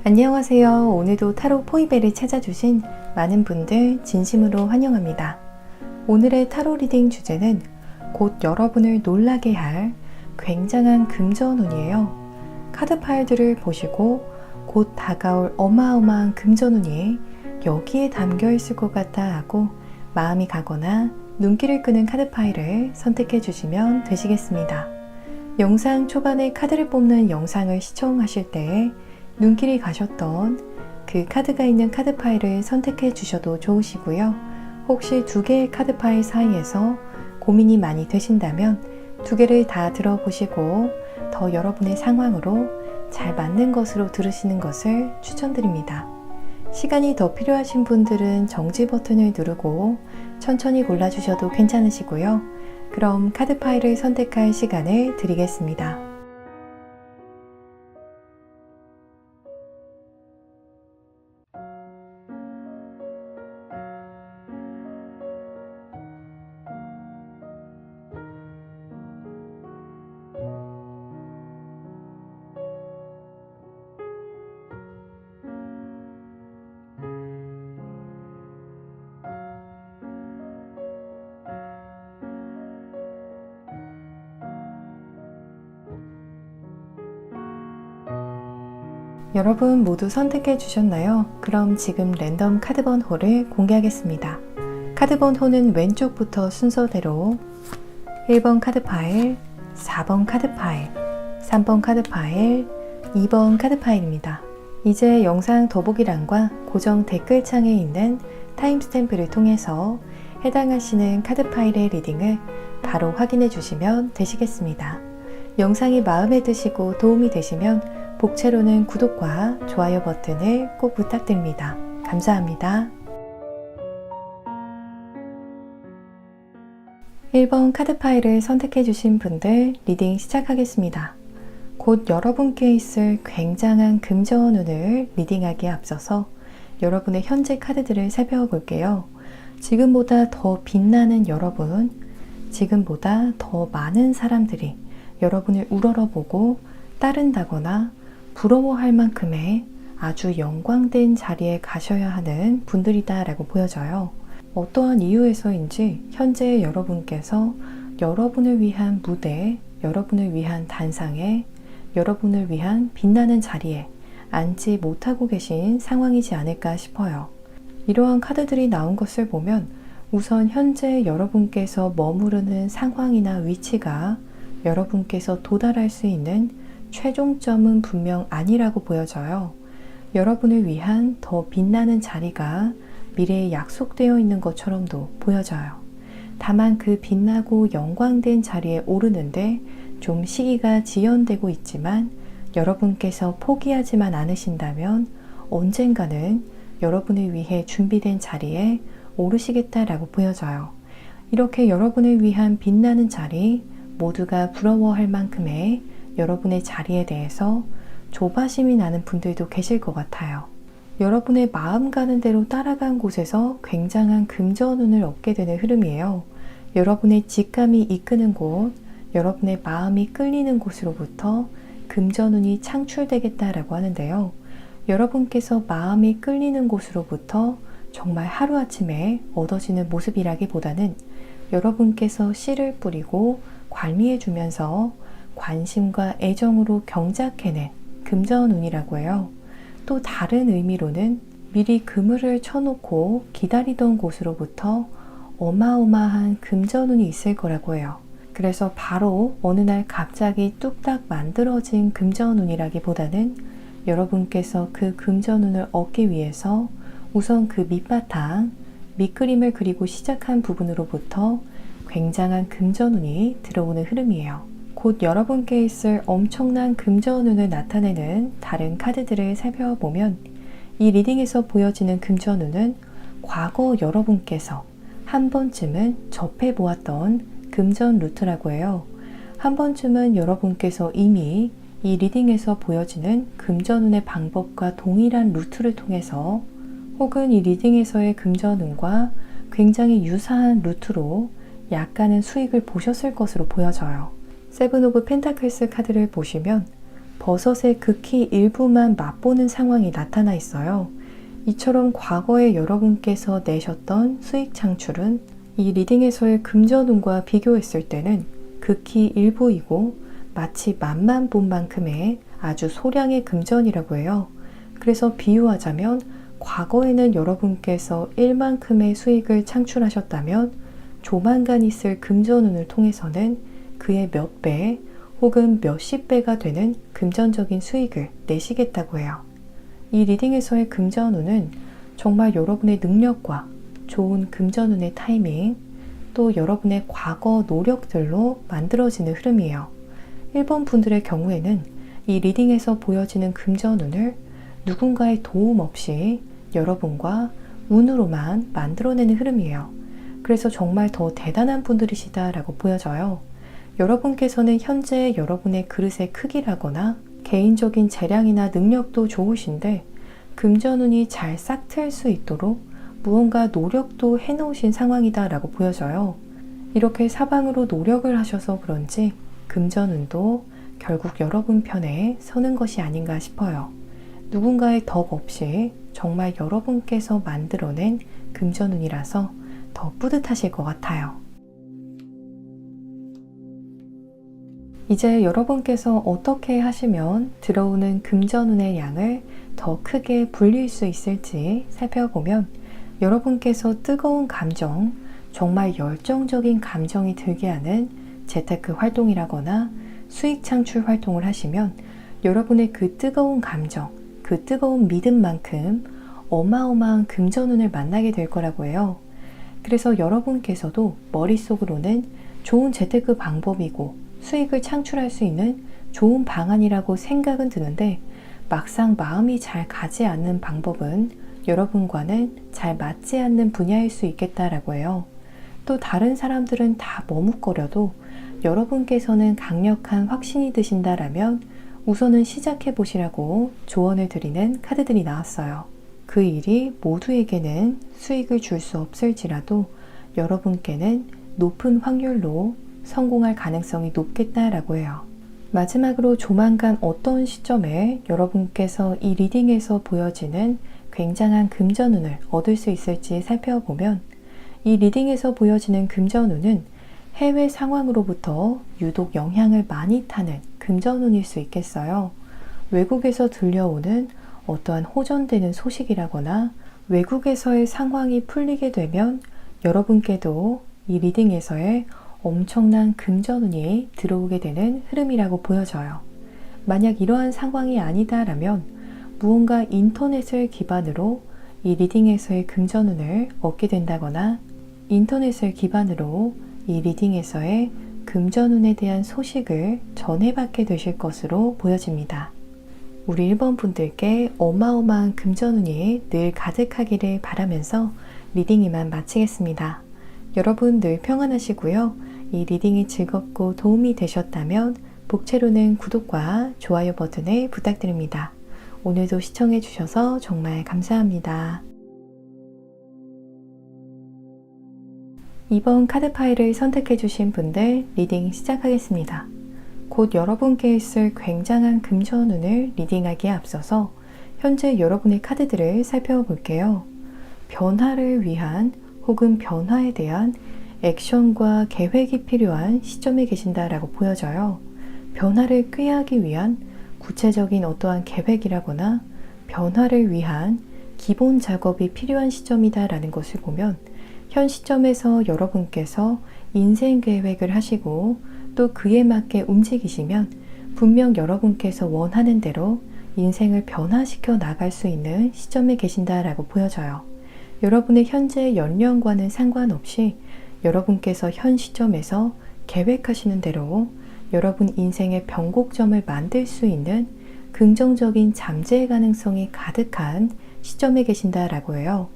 안녕하세요. 오늘도 타로 포이벨을 찾아주신 많은 분들 진심으로 환영합니다. 오늘의 타로 리딩 주제는 곧 여러분을 놀라게 할 굉장한 금전운이에요. 카드 파일들을 보시고 곧 다가올 어마어마한 금전운이 여기에 담겨 있을 것 같아 하고 마음이 가거나 눈길을 끄는 카드 파일을 선택해 주시면 되시겠습니다. 영상 초반에 카드를 뽑는 영상을 시청하실 때 눈길이 가셨던 그 카드가 있는 카드 파일을 선택해 주셔도 좋으시고요. 혹시 두 개의 카드 파일 사이에서 고민이 많이 되신다면 두 개를 다 들어보시고 더 여러분의 상황으로 잘 맞는 것으로 들으시는 것을 추천드립니다. 시간이 더 필요하신 분들은 정지 버튼을 누르고 천천히 골라주셔도 괜찮으시고요. 그럼 카드 파일을 선택할 시간을 드리겠습니다. 여러분 모두 선택해 주셨나요? 그럼 지금 랜덤 카드 번호를 공개하겠습니다. 카드 번호는 왼쪽부터 순서대로 1번 카드 파일, 4번 카드 파일, 3번 카드 파일, 2번 카드 파일입니다. 이제 영상 더보기란과 고정 댓글창에 있는 타임스탬프를 통해서 해당하시는 카드 파일의 리딩을 바로 확인해 주시면 되시겠습니다. 영상이 마음에 드시고 도움이 되시면 복채로는 구독과 좋아요 버튼을 꼭 부탁드립니다. 감사합니다. 1번 카드 파일을 선택해 주신 분들 리딩 시작하겠습니다. 곧 여러분께 있을 굉장한 금전운을 리딩하기에 앞서서 여러분의 현재 카드들을 살펴볼게요. 지금보다 더 빛나는 여러분, 지금보다 더 많은 사람들이 여러분을 우러러보고 따른다거나 부러워할 만큼의 아주 영광된 자리에 가셔야 하는 분들이다 라고 보여져요. 어떠한 이유에서인지 현재 여러분께서 여러분을 위한 무대, 여러분을 위한 단상에, 여러분을 위한 빛나는 자리에 앉지 못하고 계신 상황이지 않을까 싶어요. 이러한 카드들이 나온 것을 보면 우선 현재 여러분께서 머무르는 상황이나 위치가 여러분께서 도달할 수 있는 최종점은 분명 아니라고 보여져요. 여러분을 위한 더 빛나는 자리가 미래에 약속되어 있는 것처럼도 보여져요. 다만 그 빛나고 영광된 자리에 오르는데 좀 시기가 지연되고 있지만 여러분께서 포기하지만 않으신다면 언젠가는 여러분을 위해 준비된 자리에 오르시겠다라고 보여져요. 이렇게 여러분을 위한 빛나는 자리, 모두가 부러워할 만큼의 여러분의 자리에 대해서 조바심이 나는 분들도 계실 것 같아요. 여러분의 마음 가는 대로 따라간 곳에서 굉장한 금전운을 얻게 되는 흐름이에요. 여러분의 직감이 이끄는 곳, 여러분의 마음이 끌리는 곳으로부터 금전운이 창출되겠다라고 하는데요. 여러분께서 마음이 끌리는 곳으로부터 정말 하루아침에 얻어지는 모습이라기보다는 여러분께서 씨를 뿌리고 관리해 주면서 관심과 애정으로 경작해낸 금전운이라고 해요. 또 다른 의미로는 미리 그물을 쳐놓고 기다리던 곳으로부터 어마어마한 금전운이 있을 거라고 해요. 그래서 바로 어느 날 갑자기 뚝딱 만들어진 금전운이라기보다는 여러분께서 그 금전운을 얻기 위해서 우선 그 밑바탕, 밑그림을 그리고 시작한 부분으로부터 굉장한 금전운이 들어오는 흐름이에요. 곧 여러분께 있을 엄청난 금전운을 나타내는 다른 카드들을 살펴보면 이 리딩에서 보여지는 금전운은 과거 여러분께서 한 번쯤은 접해보았던 금전 루트라고 해요. 한 번쯤은 여러분께서 이미 이 리딩에서 보여지는 금전운의 방법과 동일한 루트를 통해서 혹은 이 리딩에서의 금전운과 굉장히 유사한 루트로 약간은 수익을 보셨을 것으로 보여져요. 세븐 오브 펜타클스 카드를 보시면 버섯의 극히 일부만 맛보는 상황이 나타나 있어요. 이처럼 과거에 여러분께서 내셨던 수익 창출은 이 리딩에서의 금전운과 비교했을 때는 극히 일부이고 마치 맛만 본 만큼의 아주 소량의 금전이라고 해요. 그래서 비유하자면 과거에는 여러분께서 1만큼의 수익을 창출하셨다면 조만간 있을 금전운을 통해서는 그의 몇 배 혹은 몇십 배가 되는 금전적인 수익을 내시겠다고 해요. 이 리딩에서의 금전운은 정말 여러분의 능력과 좋은 금전운의 타이밍, 또 여러분의 과거 노력들로 만들어지는 흐름이에요. 1번 분들의 경우에는 이 리딩에서 보여지는 금전운을 누군가의 도움 없이 여러분과 운으로만 만들어내는 흐름이에요. 그래서 정말 더 대단한 분들이시다라고 보여져요. 여러분께서는 현재 여러분의 그릇의 크기라거나 개인적인 재량이나 능력도 좋으신데 금전운이 잘 싹틀 수 있도록 무언가 노력도 해놓으신 상황이다 라고 보여져요. 이렇게 사방으로 노력을 하셔서 그런지 금전운도 결국 여러분 편에 서는 것이 아닌가 싶어요. 누군가의 덕 없이 정말 여러분께서 만들어낸 금전운이라서 더 뿌듯하실 것 같아요. 이제 여러분께서 어떻게 하시면 들어오는 금전운의 양을 더 크게 불릴 수 있을지 살펴보면 여러분께서 뜨거운 감정, 정말 열정적인 감정이 들게 하는 재테크 활동이라거나 수익 창출 활동을 하시면 여러분의 그 뜨거운 감정, 그 뜨거운 믿음만큼 어마어마한 금전운을 만나게 될 거라고 해요. 그래서 여러분께서도 머릿속으로는 좋은 재테크 방법이고 수익을 창출할 수 있는 좋은 방안이라고 생각은 드는데 막상 마음이 잘 가지 않는 방법은 여러분과는 잘 맞지 않는 분야일 수 있겠다라고 해요. 또 다른 사람들은 다 머뭇거려도 여러분께서는 강력한 확신이 드신다라면 우선은 시작해 보시라고 조언을 드리는 카드들이 나왔어요. 그 일이 모두에게는 수익을 줄 수 없을지라도 여러분께는 높은 확률로 성공할 가능성이 높겠다라고 해요. 마지막으로 조만간 어떤 시점에 여러분께서 이 리딩에서 보여지는 굉장한 금전운을 얻을 수 있을지 살펴보면 이 리딩에서 보여지는 금전운은 해외 상황으로부터 유독 영향을 많이 타는 금전운일 수 있겠어요. 외국에서 들려오는 어떠한 호전되는 소식이라거나 외국에서의 상황이 풀리게 되면 여러분께도 이 리딩에서의 엄청난 금전운이 들어오게 되는 흐름이라고 보여져요. 만약 이러한 상황이 아니다라면 무언가 인터넷을 기반으로 이 리딩에서의 금전운을 얻게 된다거나 인터넷을 기반으로 이 리딩에서의 금전운에 대한 소식을 전해받게 되실 것으로 보여집니다. 우리 1번 분들께 어마어마한 금전운이 늘 가득하기를 바라면서 리딩 이만 마치겠습니다. 여러분 늘 평안하시고요. 이 리딩이 즐겁고 도움이 되셨다면 복채로는 구독과 좋아요 버튼을 부탁드립니다. 오늘도 시청해 주셔서 정말 감사합니다. 2번 카드 파일을 선택해 주신 분들 리딩 시작하겠습니다. 곧 여러분께 있을 굉장한 금전운을 리딩하기에 앞서서 현재 여러분의 카드들을 살펴볼게요. 변화를 위한 혹은 변화에 대한 액션과 계획이 필요한 시점에 계신다라고 보여져요. 변화를 꾀하기 위한 구체적인 어떠한 계획이라거나 변화를 위한 기본 작업이 필요한 시점이다라는 것을 보면 현 시점에서 여러분께서 인생 계획을 하시고 또 그에 맞게 움직이시면 분명 여러분께서 원하는 대로 인생을 변화시켜 나갈 수 있는 시점에 계신다라고 보여져요. 여러분의 현재 연령과는 상관없이 여러분께서 현 시점에서 계획하시는 대로 여러분 인생의 변곡점을 만들 수 있는 긍정적인 잠재의 가능성이 가득한 시점에 계신다라고 해요.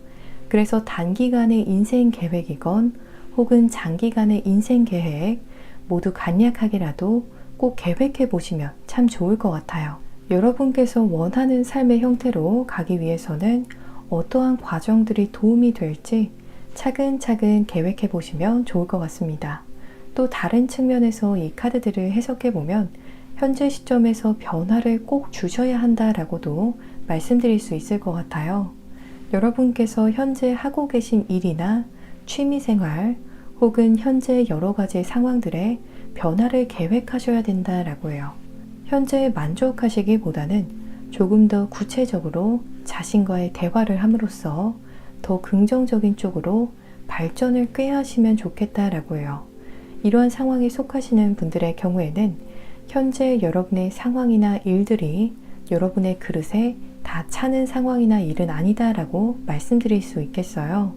그래서 단기간의 인생 계획이건 혹은 장기간의 인생 계획 모두 간략하게라도 꼭 계획해 보시면 참 좋을 것 같아요. 여러분께서 원하는 삶의 형태로 가기 위해서는 어떠한 과정들이 도움이 될지 차근차근 계획해 보시면 좋을 것 같습니다. 또 다른 측면에서 이 카드들을 해석해 보면 현재 시점에서 변화를 꼭 주셔야 한다라고도 말씀드릴 수 있을 것 같아요. 여러분께서 현재 하고 계신 일이나 취미생활 혹은 현재 여러 가지 상황들에 변화를 계획하셔야 된다라고 해요. 현재 만족하시기보다는 조금 더 구체적으로 자신과의 대화를 함으로써 더 긍정적인 쪽으로 발전을 꾀하시면 좋겠다라고 해요. 이러한 상황에 속하시는 분들의 경우에는 현재 여러분의 상황이나 일들이 여러분의 그릇에 다 차는 상황이나 일은 아니다라고 말씀드릴 수 있겠어요.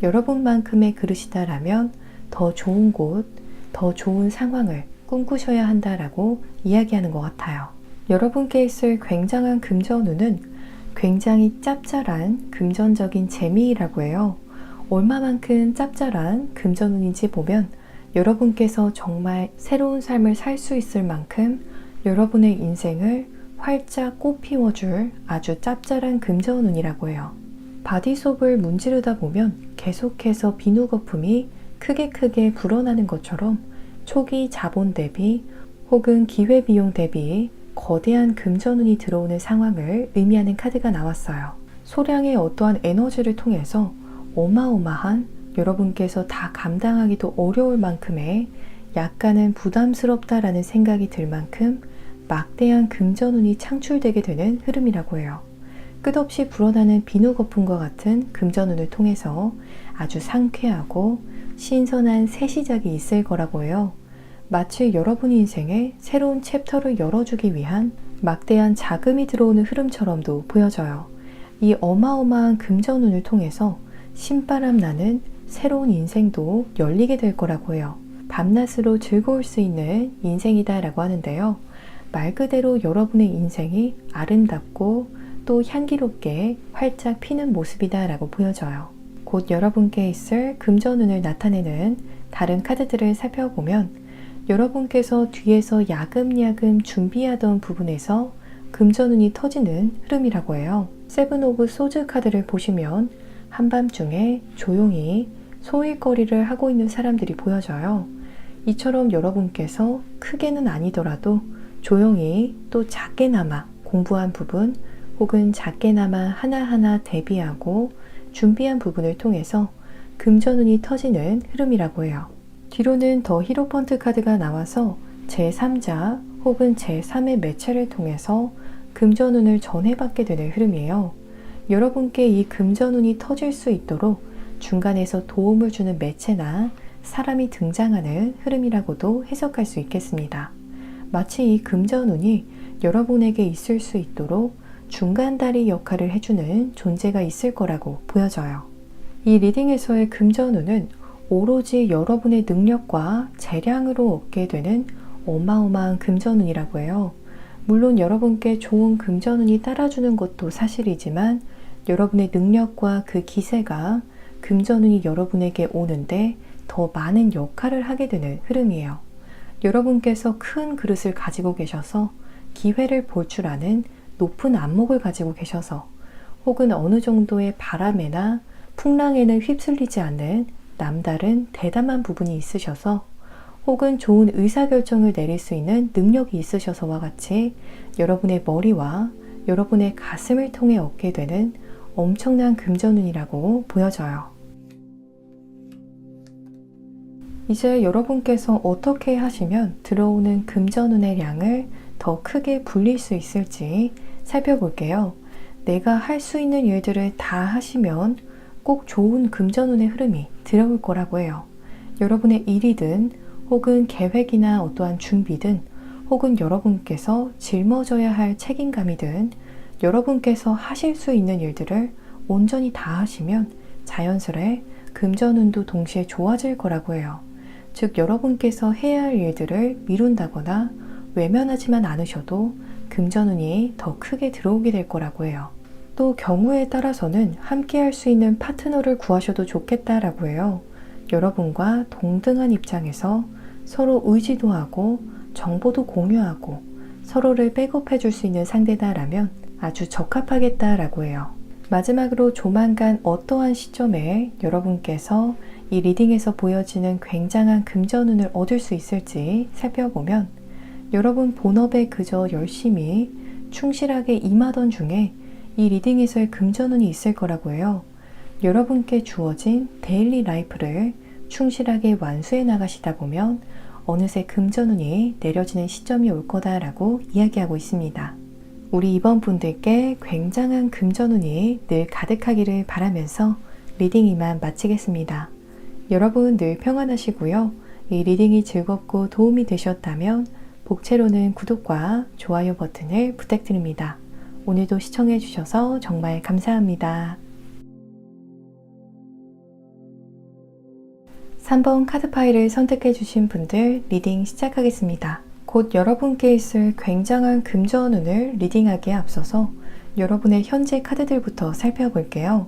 여러분만큼의 그릇이다라면 더 좋은 곳, 더 좋은 상황을 꿈꾸셔야 한다라고 이야기하는 것 같아요. 여러분께 있을 굉장한 금전운은 굉장히 짭짤한 금전적인 재미라고 해요. 얼마만큼 짭짤한 금전운인지 보면 여러분께서 정말 새로운 삶을 살 수 있을 만큼 여러분의 인생을 활짝 꽃피워줄 아주 짭짤한 금전운이라고 해요. 바디솝을 문지르다 보면 계속해서 비누 거품이 크게 불어나는 것처럼 초기 자본 대비 혹은 기회비용 대비 거대한 금전운이 들어오는 상황을 의미하는 카드가 나왔어요. 소량의 어떠한 에너지를 통해서 어마어마한 여러분께서 다 감당하기도 어려울 만큼의 약간은 부담스럽다라는 생각이 들 만큼 막대한 금전운이 창출되게 되는 흐름이라고 해요. 끝없이 불어나는 비누 거품과 같은 금전운을 통해서 아주 상쾌하고 신선한 새 시작이 있을 거라고 해요. 마치 여러분 인생의 새로운 챕터를 열어주기 위한 막대한 자금이 들어오는 흐름처럼도 보여져요. 이 어마어마한 금전운을 통해서 신바람 나는 새로운 인생도 열리게 될 거라고 해요. 밤낮으로 즐거울 수 있는 인생이다 라고 하는데요. 말 그대로 여러분의 인생이 아름답고 또 향기롭게 활짝 피는 모습이다 라고 보여져요. 곧 여러분께 있을 금전운을 나타내는 다른 카드들을 살펴보면 여러분께서 뒤에서 야금야금 준비하던 부분에서 금전운이 터지는 흐름이라고 해요. 세븐 오브 소즈 카드를 보시면 한밤중에 조용히 소일거리를 하고 있는 사람들이 보여져요. 이처럼 여러분께서 크게는 아니더라도 조용히 또 작게나마 공부한 부분 혹은 작게나마 하나하나 대비하고 준비한 부분을 통해서 금전운이 터지는 흐름이라고 해요. 뒤로는 더 히로펀트 카드가 나와서 제3자 혹은 제3의 매체를 통해서 금전운을 전해받게 되는 흐름이에요. 여러분께 이 금전운이 터질 수 있도록 중간에서 도움을 주는 매체나 사람이 등장하는 흐름이라고도 해석할 수 있겠습니다. 마치 이 금전운이 여러분에게 있을 수 있도록 중간다리 역할을 해주는 존재가 있을 거라고 보여져요. 이 리딩에서의 금전운은 오로지 여러분의 능력과 재량으로 얻게 되는 어마어마한 금전운이라고 해요. 물론 여러분께 좋은 금전운이 따라주는 것도 사실이지만 여러분의 능력과 그 기세가 금전운이 여러분에게 오는데 더 많은 역할을 하게 되는 흐름이에요. 여러분께서 큰 그릇을 가지고 계셔서 기회를 볼 줄 아는 높은 안목을 가지고 계셔서 혹은 어느 정도의 바람에나 풍랑에는 휩쓸리지 않는 남다른 대담한 부분이 있으셔서 혹은 좋은 의사결정을 내릴 수 있는 능력이 있으셔서와 같이 여러분의 머리와 여러분의 가슴을 통해 얻게 되는 엄청난 금전운이라고 보여져요. 이제 여러분께서 어떻게 하시면 들어오는 금전운의 양을 더 크게 불릴 수 있을지 살펴볼게요. 내가 할 수 있는 일들을 다 하시면 꼭 좋은 금전운의 흐름이 들어올 거라고 해요. 여러분의 일이든 혹은 계획이나 어떠한 준비든 혹은 여러분께서 짊어져야 할 책임감이든 여러분께서 하실 수 있는 일들을 온전히 다 하시면 자연스레 금전운도 동시에 좋아질 거라고 해요. 즉 여러분께서 해야 할 일들을 미룬다거나 외면하지만 않으셔도 금전운이 더 크게 들어오게 될 거라고 해요. 또 경우에 따라서는 함께 할 수 있는 파트너를 구하셔도 좋겠다라고 해요. 여러분과 동등한 입장에서 서로 의지도 하고 정보도 공유하고 서로를 백업해 줄 수 있는 상대다라면 아주 적합하겠다라고 해요. 마지막으로 조만간 어떠한 시점에 여러분께서 이 리딩에서 보여지는 굉장한 금전운을 얻을 수 있을지 살펴보면 여러분 본업에 그저 열심히 충실하게 임하던 중에 이 리딩에서의 금전운이 있을 거라고 해요. 여러분께 주어진 데일리 라이프를 충실하게 완수해 나가시다 보면 어느새 금전운이 내려지는 시점이 올 거다라고 이야기하고 있습니다. 우리 이번 분들께 굉장한 금전운이 늘 가득하기를 바라면서 리딩 이만 마치겠습니다. 여러분 늘 평안하시고요. 이 리딩이 즐겁고 도움이 되셨다면 복채로는 구독과 좋아요 버튼을 부탁드립니다. 오늘도 시청해 주셔서 정말 감사합니다. 3번 카드 파일을 선택해 주신 분들 리딩 시작하겠습니다. 곧 여러분께 있을 굉장한 금전운을 리딩하기에 앞서서 여러분의 현재 카드들부터 살펴볼게요.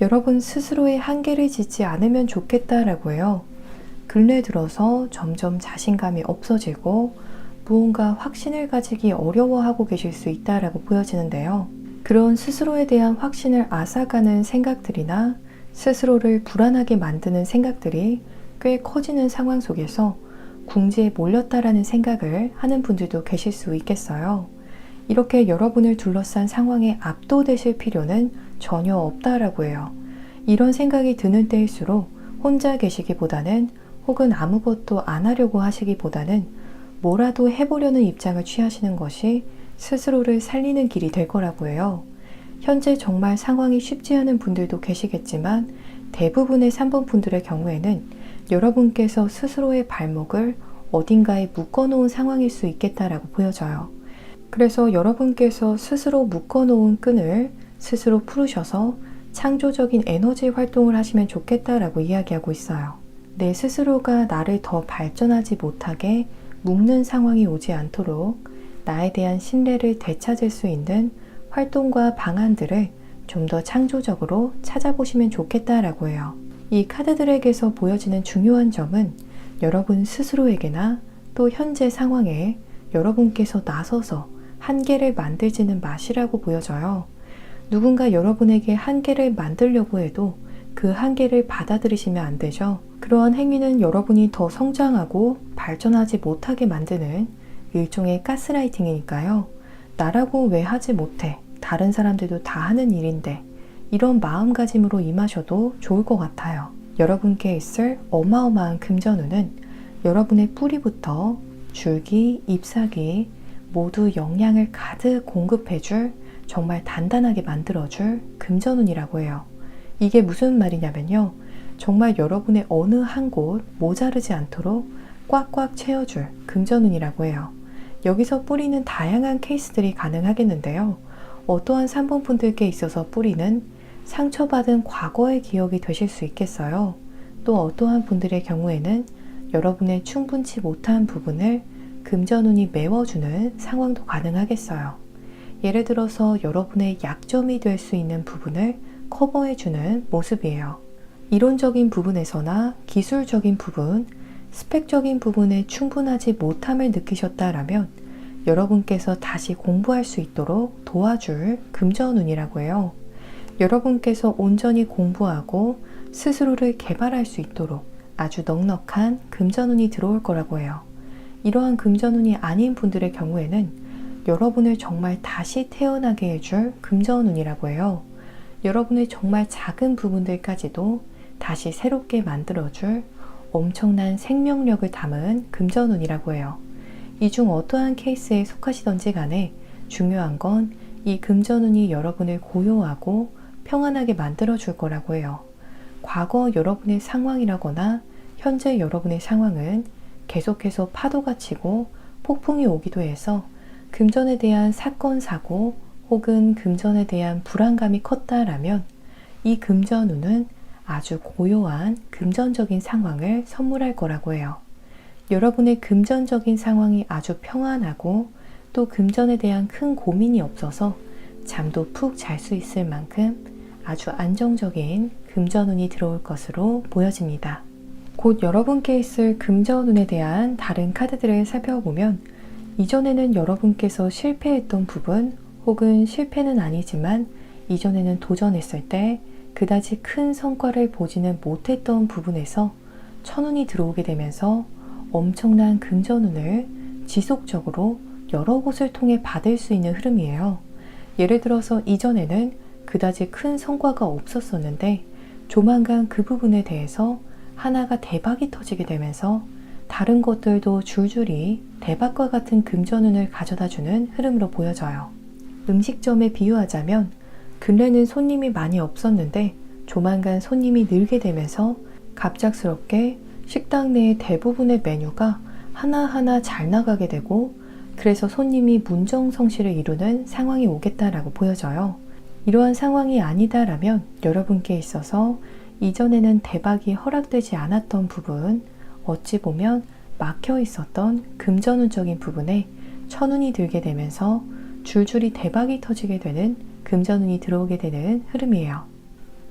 여러분 스스로의 한계를 짓지 않으면 좋겠다라고 해요. 근래 들어서 점점 자신감이 없어지고 무언가 확신을 가지기 어려워하고 계실 수 있다라고 보여지는데요. 그런 스스로에 대한 확신을 앗아가는 생각들이나 스스로를 불안하게 만드는 생각들이 꽤 커지는 상황 속에서 궁지에 몰렸다라는 생각을 하는 분들도 계실 수 있겠어요. 이렇게 여러분을 둘러싼 상황에 압도되실 필요는 전혀 없다라고 해요. 이런 생각이 드는 때일수록 혼자 계시기보다는 혹은 아무것도 안 하려고 하시기보다는 뭐라도 해보려는 입장을 취하시는 것이 스스로를 살리는 길이 될 거라고 해요. 현재 정말 상황이 쉽지 않은 분들도 계시겠지만 대부분의 3번 분들의 경우에는 여러분께서 스스로의 발목을 어딘가에 묶어놓은 상황일 수 있겠다라고 보여져요. 그래서 여러분께서 스스로 묶어놓은 끈을 스스로 풀으셔서 창조적인 에너지 활동을 하시면 좋겠다라고 이야기하고 있어요. 내 스스로가 나를 더 발전하지 못하게 묶는 상황이 오지 않도록 나에 대한 신뢰를 되찾을 수 있는 활동과 방안들을 좀 더 창조적으로 찾아보시면 좋겠다라고 해요. 이 카드들에게서 보여지는 중요한 점은 여러분 스스로에게나 또 현재 상황에 여러분께서 나서서 한계를 만들지는 마시라고 보여져요. 누군가 여러분에게 한계를 만들려고 해도 그 한계를 받아들이시면 안 되죠. 그러한 행위는 여러분이 더 성장하고 발전하지 못하게 만드는 일종의 가스라이팅이니까요. 나라고 왜 하지 못해? 다른 사람들도 다 하는 일인데, 이런 마음가짐으로 임하셔도 좋을 것 같아요. 여러분께 있을 어마어마한 금전운은 여러분의 뿌리부터 줄기, 잎사귀 모두 영양을 가득 공급해줄, 정말 단단하게 만들어줄 금전운이라고 해요. 이게 무슨 말이냐면요. 정말 여러분의 어느 한 곳 모자르지 않도록 꽉꽉 채워줄 금전운이라고 해요. 여기서 뿌리는 다양한 케이스들이 가능하겠는데요. 어떠한 3번 분들께 있어서 뿌리는 상처받은 과거의 기억이 되실 수 있겠어요. 또 어떠한 분들의 경우에는 여러분의 충분치 못한 부분을 금전운이 메워주는 상황도 가능하겠어요. 예를 들어서 여러분의 약점이 될 수 있는 부분을 커버해주는 모습이에요. 이론적인 부분에서나 기술적인 부분, 스펙적인 부분에 충분하지 못함을 느끼셨다라면 여러분께서 다시 공부할 수 있도록 도와줄 금전운이라고 해요. 여러분께서 온전히 공부하고 스스로를 개발할 수 있도록 아주 넉넉한 금전운이 들어올 거라고 해요. 이러한 금전운이 아닌 분들의 경우에는 여러분을 정말 다시 태어나게 해줄 금전운이라고 해요. 여러분의 정말 작은 부분들까지도 다시 새롭게 만들어줄 엄청난 생명력을 담은 금전운이라고 해요. 이 중 어떠한 케이스에 속하시던지 간에 중요한 건 이 금전운이 여러분을 고요하고 평안하게 만들어줄 거라고 해요. 과거 여러분의 상황이라거나 현재 여러분의 상황은 계속해서 파도가 치고 폭풍이 오기도 해서 금전에 대한 사건, 사고 혹은 금전에 대한 불안감이 컸다라면 이 금전운은 아주 고요한 금전적인 상황을 선물할 거라고 해요. 여러분의 금전적인 상황이 아주 평안하고 또 금전에 대한 큰 고민이 없어서 잠도 푹 잘 수 있을 만큼 아주 안정적인 금전운이 들어올 것으로 보여집니다. 곧 여러분께 있을 금전운에 대한 다른 카드들을 살펴보면 이전에는 여러분께서 실패했던 부분 혹은 실패는 아니지만 이전에는 도전했을 때 그다지 큰 성과를 보지는 못했던 부분에서 천운이 들어오게 되면서 엄청난 금전운을 지속적으로 여러 곳을 통해 받을 수 있는 흐름이에요. 예를 들어서 이전에는 그다지 큰 성과가 없었었는데 조만간 그 부분에 대해서 하나가 대박이 터지게 되면서 다른 것들도 줄줄이 대박과 같은 금전운을 가져다주는 흐름으로 보여져요. 음식점에 비유하자면 근래는 손님이 많이 없었는데 조만간 손님이 늘게 되면서 갑작스럽게 식당 내의 대부분의 메뉴가 하나하나 잘 나가게 되고 그래서 손님이 문정성시를 이루는 상황이 오겠다라고 보여져요. 이러한 상황이 아니다라면 여러분께 있어서 이전에는 대박이 허락되지 않았던 부분, 어찌 보면 막혀 있었던 금전운적인 부분에 천운이 들게 되면서 줄줄이 대박이 터지게 되는 금전운이 들어오게 되는 흐름이에요.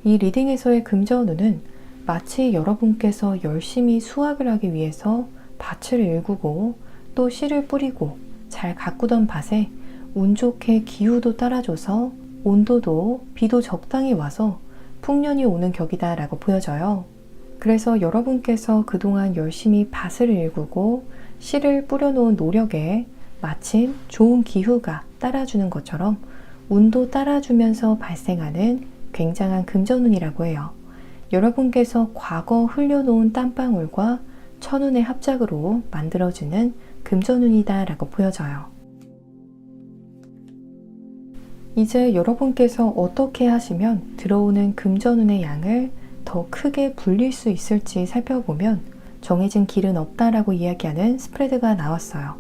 이 리딩에서의 금전운은 마치 여러분께서 열심히 수확을 하기 위해서 밭을 일구고 또 씨를 뿌리고 잘 가꾸던 밭에 운 좋게 기후도 따라줘서 온도도 비도 적당히 와서 풍년이 오는 격이다 라고 보여져요. 그래서 여러분께서 그동안 열심히 밭을 일구고 씨를 뿌려놓은 노력에 마침 좋은 기후가 따라주는 것처럼 운도 따라주면서 발생하는 굉장한 금전운이라고 해요. 여러분께서 과거 흘려놓은 땀방울과 천운의 합작으로 만들어지는 금전운이다 라고 보여져요. 이제 여러분께서 어떻게 하시면 들어오는 금전운의 양을 더 크게 불릴 수 있을지 살펴보면 정해진 길은 없다라고 이야기하는 스프레드가 나왔어요.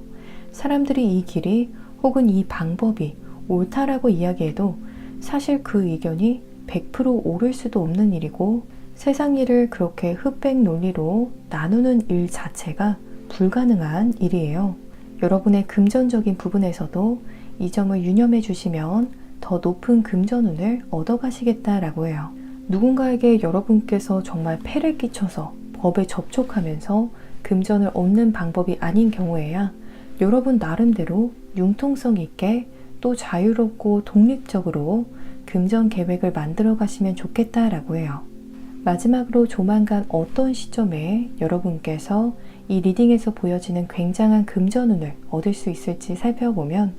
사람들이 이 길이 혹은 이 방법이 옳다라고 이야기해도 사실 그 의견이 100% 옳을 수도 없는 일이고 세상 일을 그렇게 흑백 논리로 나누는 일 자체가 불가능한 일이에요. 여러분의 금전적인 부분에서도 이 점을 유념해 주시면 더 높은 금전운을 얻어가시겠다라고 해요. 누군가에게 여러분께서 정말 폐를 끼쳐서 법에 접촉하면서 금전을 얻는 방법이 아닌 경우에야 여러분 나름대로 융통성 있게 또 자유롭고 독립적으로 금전 계획을 만들어 가시면 좋겠다라고 해요. 마지막으로 조만간 어떤 시점에 여러분께서 이 리딩에서 보여지는 굉장한 금전운을 얻을 수 있을지 살펴보면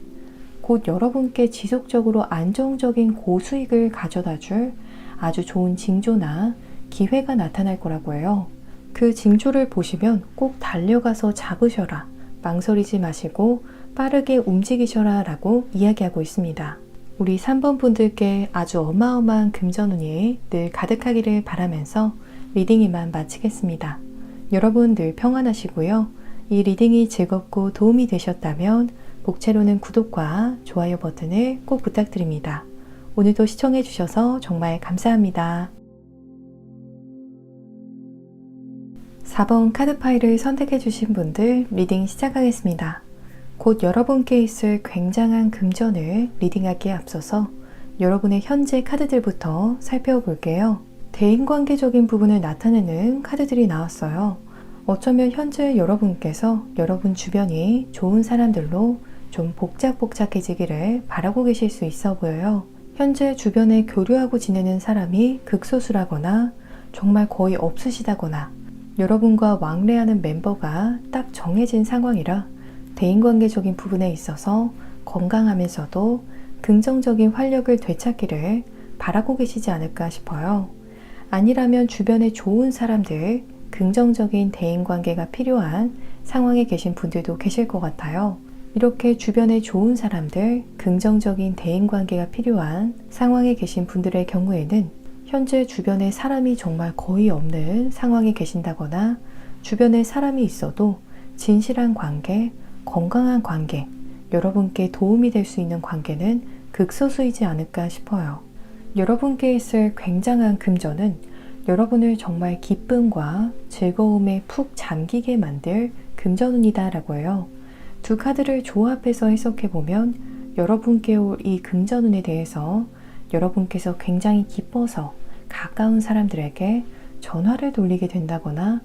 곧 여러분께 지속적으로 안정적인 고수익을 가져다 줄 아주 좋은 징조나 기회가 나타날 거라고 해요. 그 징조를 보시면 꼭 달려가서 잡으셔라, 망설이지 마시고 빠르게 움직이셔라 라고 이야기하고 있습니다. 우리 3번 분들께 아주 어마어마한 금전운이 늘 가득하기를 바라면서 리딩 이만 마치겠습니다. 여러분 늘 평안하시고요. 이 리딩이 즐겁고 도움이 되셨다면 목채로는 구독과 좋아요 버튼을 꼭 부탁드립니다. 오늘도 시청해 주셔서 정말 감사합니다. 4번 카드 파일을 선택해 주신 분들 리딩 시작하겠습니다. 곧 여러분께 있을 굉장한 금전을 리딩하기에 앞서서 여러분의 현재 카드들부터 살펴볼게요. 대인관계적인 부분을 나타내는 카드들이 나왔어요. 어쩌면 현재 여러분께서 여러분 주변이 좋은 사람들로 좀 복작복작해지기를 바라고 계실 수 있어 보여요. 현재 주변에 교류하고 지내는 사람이 극소수라거나 정말 거의 없으시다거나 여러분과 왕래하는 멤버가 딱 정해진 상황이라 대인관계적인 부분에 있어서 건강하면서도 긍정적인 활력을 되찾기를 바라고 계시지 않을까 싶어요. 아니라면 주변에 좋은 사람들, 긍정적인 대인관계가 필요한 상황에 계신 분들도 계실 것 같아요. 이렇게 주변에 좋은 사람들, 긍정적인 대인관계가 필요한 상황에 계신 분들의 경우에는 현재 주변에 사람이 정말 거의 없는 상황에 계신다거나 주변에 사람이 있어도 진실한 관계, 건강한 관계, 여러분께 도움이 될 수 있는 관계는 극소수이지 않을까 싶어요. 여러분께 있을 굉장한 금전은 여러분을 정말 기쁨과 즐거움에 푹 잠기게 만들 금전운이다 라고 해요. 두 카드를 조합해서 해석해보면 여러분께 올 이 금전운에 대해서 여러분께서 굉장히 기뻐서 가까운 사람들에게 전화를 돌리게 된다거나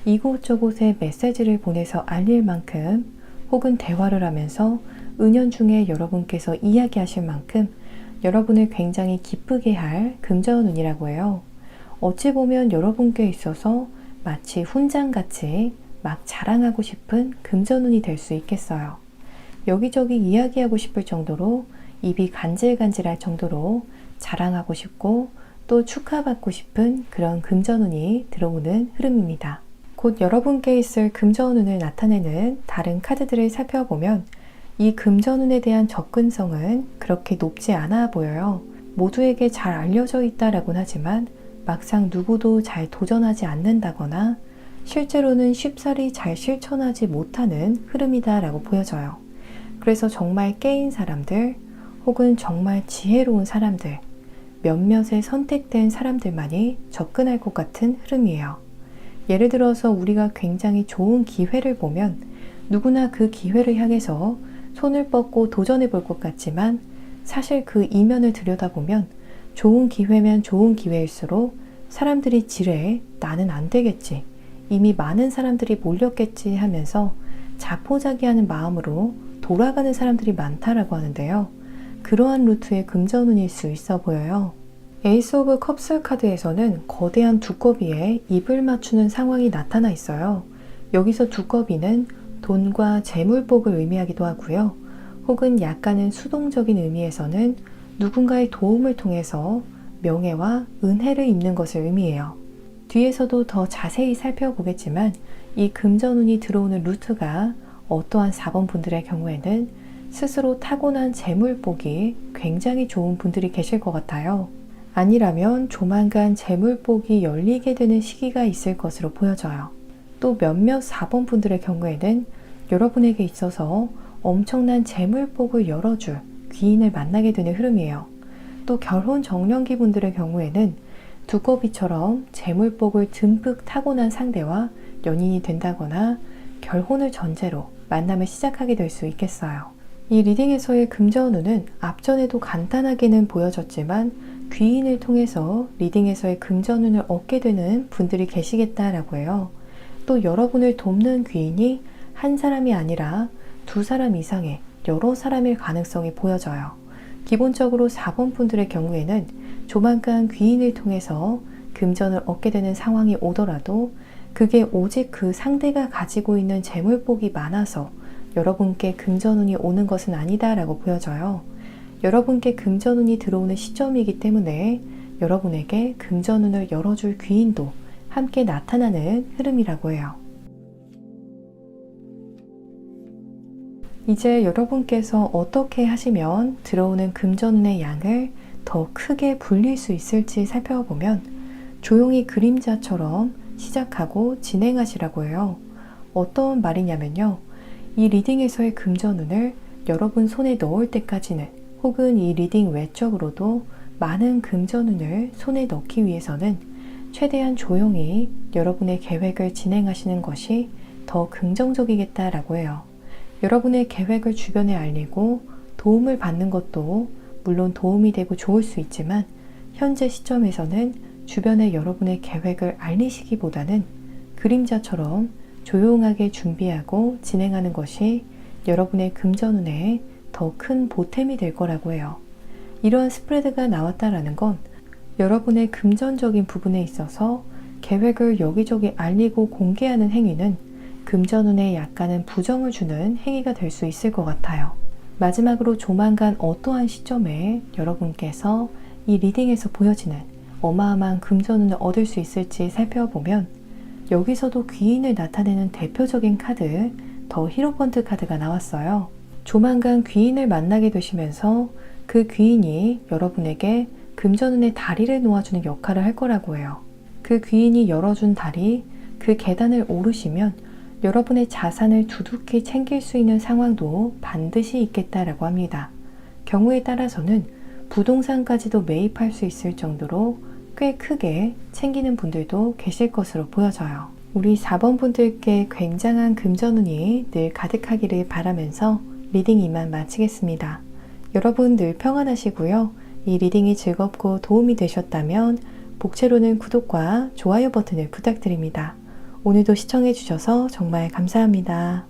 이곳저곳에 메시지를 보내서 알릴 만큼 혹은 대화를 하면서 은연중에 여러분께서 이야기하실 만큼 여러분을 굉장히 기쁘게 할 금전운이라고 해요. 어찌 보면 여러분께 있어서 마치 훈장같이 막 자랑하고 싶은 금전운이 될 수 있겠어요. 여기저기 이야기하고 싶을 정도로 입이 간질간질할 정도로 자랑하고 싶고 또 축하받고 싶은 그런 금전운이 들어오는 흐름입니다. 곧 여러분께 있을 금전운을 나타내는 다른 카드들을 살펴보면 이 금전운에 대한 접근성은 그렇게 높지 않아 보여요. 모두에게 잘 알려져 있다라고는 하지만 막상 누구도 잘 도전하지 않는다거나 실제로는 쉽사리 잘 실천하지 못하는 흐름이다라고 보여져요. 그래서 정말 깨인 사람들 혹은 정말 지혜로운 사람들, 몇몇의 선택된 사람들만이 접근할 것 같은 흐름이에요. 예를 들어서 우리가 굉장히 좋은 기회를 보면 누구나 그 기회를 향해서 손을 뻗고 도전해 볼 것 같지만 사실 그 이면을 들여다보면 좋은 기회면 좋은 기회일수록 사람들이 지레 나는 안 되겠지, 이미 많은 사람들이 몰렸겠지 하면서 자포자기하는 마음으로 돌아가는 사람들이 많다라고 하는데요. 그러한 루트의 금전운일 수 있어 보여요. 에이스 오브 컵스 카드에서는 거대한 두꺼비에 입을 맞추는 상황이 나타나 있어요. 여기서 두꺼비는 돈과 재물복을 의미하기도 하고요. 혹은 약간은 수동적인 의미에서는 누군가의 도움을 통해서 명예와 은혜를 입는 것을 의미해요. 뒤에서도 더 자세히 살펴보겠지만 이 금전운이 들어오는 루트가 어떠한 4번 분들의 경우에는 스스로 타고난 재물복이 굉장히 좋은 분들이 계실 것 같아요. 아니라면 조만간 재물복이 열리게 되는 시기가 있을 것으로 보여져요. 또 몇몇 4번 분들의 경우에는 여러분에게 있어서 엄청난 재물복을 열어줄 귀인을 만나게 되는 흐름이에요. 또 결혼 정년기 분들의 경우에는 두꺼비처럼 재물복을 듬뿍 타고난 상대와 연인이 된다거나 결혼을 전제로 만남을 시작하게 될 수 있겠어요. 이 리딩에서의 금전운은 앞전에도 간단하게는 보여졌지만 귀인을 통해서 리딩에서의 금전운을 얻게 되는 분들이 계시겠다라고 해요. 또 여러분을 돕는 귀인이 한 사람이 아니라 두 사람 이상의 여러 사람일 가능성이 보여져요. 기본적으로 4번 분들의 경우에는 조만간 귀인을 통해서 금전을 얻게 되는 상황이 오더라도 그게 오직 그 상대가 가지고 있는 재물복이 많아서 여러분께 금전운이 오는 것은 아니다라고 보여져요. 여러분께 금전운이 들어오는 시점이기 때문에 여러분에게 금전운을 열어줄 귀인도 함께 나타나는 흐름이라고 해요. 이제 여러분께서 어떻게 하시면 들어오는 금전운의 양을 더 크게 불릴 수 있을지 살펴보면 조용히 그림자처럼 시작하고 진행하시라고 해요. 어떤 말이냐면요. 이 리딩에서의 금전운을 여러분 손에 넣을 때까지는 혹은 이 리딩 외적으로도 많은 금전운을 손에 넣기 위해서는 최대한 조용히 여러분의 계획을 진행하시는 것이 더 긍정적이겠다라고 해요. 여러분의 계획을 주변에 알리고 도움을 받는 것도 물론 도움이 되고 좋을 수 있지만 현재 시점에서는 주변에 여러분의 계획을 알리시기보다는 그림자처럼 조용하게 준비하고 진행하는 것이 여러분의 금전운에 더 큰 보탬이 될 거라고 해요. 이러한 스프레드가 나왔다라는 건 여러분의 금전적인 부분에 있어서 계획을 여기저기 알리고 공개하는 행위는 금전운에 약간은 부정을 주는 행위가 될 수 있을 것 같아요. 마지막으로 조만간 어떠한 시점에 여러분께서 이 리딩에서 보여지는 어마어마한 금전운을 얻을 수 있을지 살펴보면 여기서도 귀인을 나타내는 대표적인 카드, 더 히로펀트 카드가 나왔어요. 조만간 귀인을 만나게 되시면서 그 귀인이 여러분에게 금전운의 다리를 놓아주는 역할을 할 거라고 해요. 그 귀인이 열어준 다리, 그 계단을 오르시면 여러분의 자산을 두둑히 챙길 수 있는 상황도 반드시 있겠다라고 합니다. 경우에 따라서는 부동산까지도 매입할 수 있을 정도로 꽤 크게 챙기는 분들도 계실 것으로 보여져요. 우리 4번 분들께 굉장한 금전운이 늘 가득하기를 바라면서 리딩 이만 마치겠습니다. 여러분 늘 평안하시고요. 이 리딩이 즐겁고 도움이 되셨다면 복채로는 구독과 좋아요 버튼을 부탁드립니다. 오늘도 시청해 주셔서 정말 감사합니다.